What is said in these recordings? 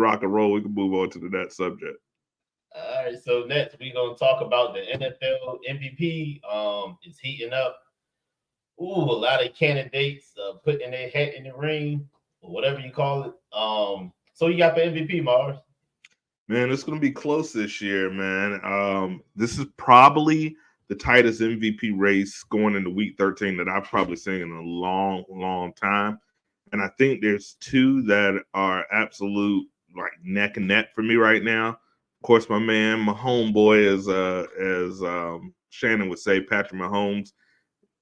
rock and roll, we can move on to the next subject. All right, so next we're gonna talk about the NFL MVP. It's heating up. Ooh, a lot of candidates putting their hat in the ring, or whatever you call it. So you got the MVP, Mars. Man, it's going to be close this year, man. This is probably the tightest MVP race going into Week 13 that I've probably seen in a long, long time. And I think there's two that are absolute like neck and neck for me right now. Of course, my homeboy is as Shannon would say, Patrick Mahomes.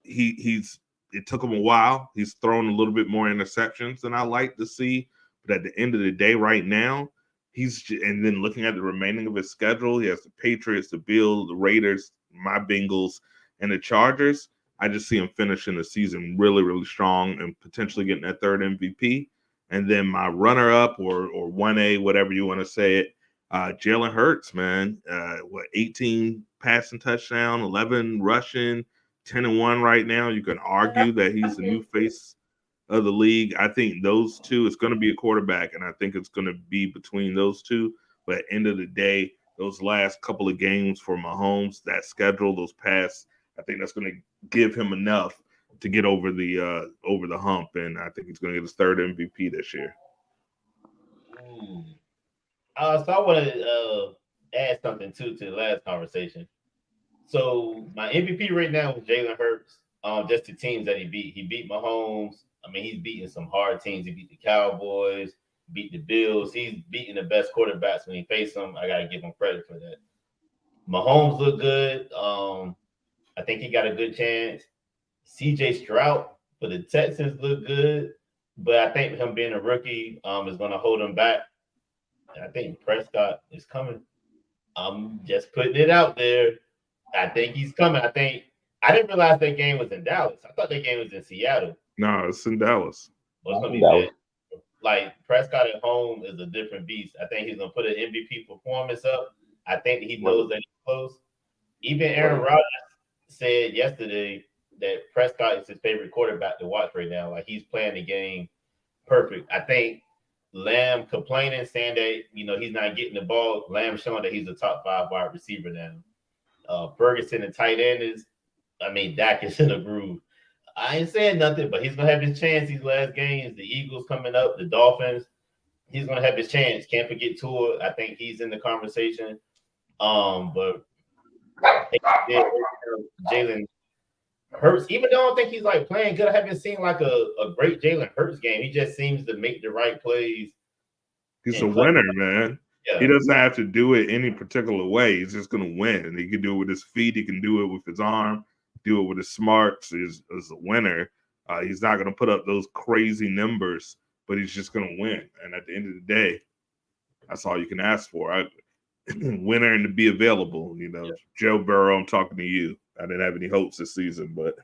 He's it took him a while. He's thrown a little bit more interceptions than I like to see, but at the end of the day, right now, and then looking at the remaining of his schedule, he has the Patriots, the Bills, the Raiders, my Bengals, and the Chargers. I just see him finishing the season really, really strong and potentially getting that third MVP. And then my runner-up or 1A, whatever you want to say it, Jalen Hurts, man. 18 passing touchdown, 11 rushing, 10-1 right now. You can argue that he's the new face of the league. I think those two, it's going to be a quarterback, and I think it's going to be between those two. But at the end of the day, those last couple of games for Mahomes, that schedule, those past, I think that's going to give him enough to get over the hump, and I think he's going to get his third MVP this year. Ooh. So I want to add something too to the last conversation. So my MVP right now is Jalen Hurts. Just the teams that he beat. He beat Mahomes. I mean, he's beating some hard teams. He beat the Cowboys, beat the Bills. He's beating the best quarterbacks when he faced them. I gotta give him credit for that. Mahomes looked good. I think he got a good chance. CJ Stroud for the Texans looked good, but I think him being a rookie is going to hold him back. And I think Prescott is coming. I'm just putting it out there. I think he's coming. I didn't realize that game was in Dallas. I thought that game was in Seattle. No, it's in Dallas. Well, it's gonna be bad. Like Prescott at home is a different beast. I think he's gonna put an MVP performance up. I think he knows that he's close. Even Aaron Rodgers said yesterday that Prescott is his favorite quarterback to watch right now. Like he's playing the game perfect. I think Lamb complaining, saying that he's not getting the ball. Lamb showing that he's a top 5 wide receiver now. Ferguson, the tight end is. I mean, Dak is in a groove. I ain't saying nothing, but he's gonna have his chance these last games. The Eagles coming up, the Dolphins. He's gonna have his chance. Can't forget Tua. I think he's in the conversation. But Jalen Hurts, even though I don't think he's like playing good, I haven't seen like a great Jalen Hurts game. He just seems to make the right plays. He's a winner, man. Yeah. He doesn't have to do it any particular way. He's just going to win. And he can do it with his feet. He can do it with his arm, do it with his smarts. He's a winner. He's not going to put up those crazy numbers, but he's just going to win. And at the end of the day, that's all you can ask for. Winner and to be available. Yeah. Joe Burrow, I'm talking to you. I didn't have any hopes this season, but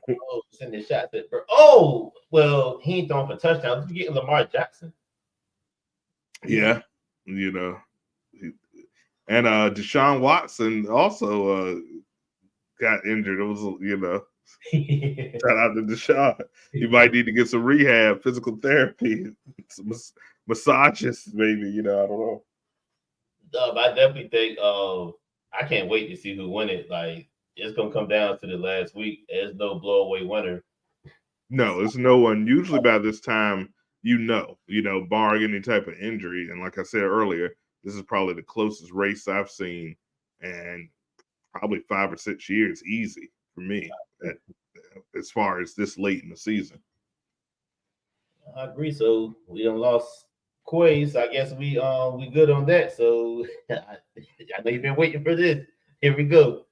sending shots at Burrow. Oh, well, he ain't throwing for touchdowns. You getting Lamar Jackson? Yeah, and Deshaun Watson also got injured. It was shout out to Deshaun. He might need to get some rehab, physical therapy, some massages, maybe. I don't know. I definitely think I can't wait to see who win it. Like it's gonna come down to the last week. There's no blowaway winner. No, there's no one. Usually by this time, barring any type of injury. And like I said earlier, this is probably the closest race I've seen in probably 5 or 6 years, easy for me, as far as this late in the season. I agree. So we done lost Quay, so I guess we good on that. So I know you've been waiting for this. Here we go.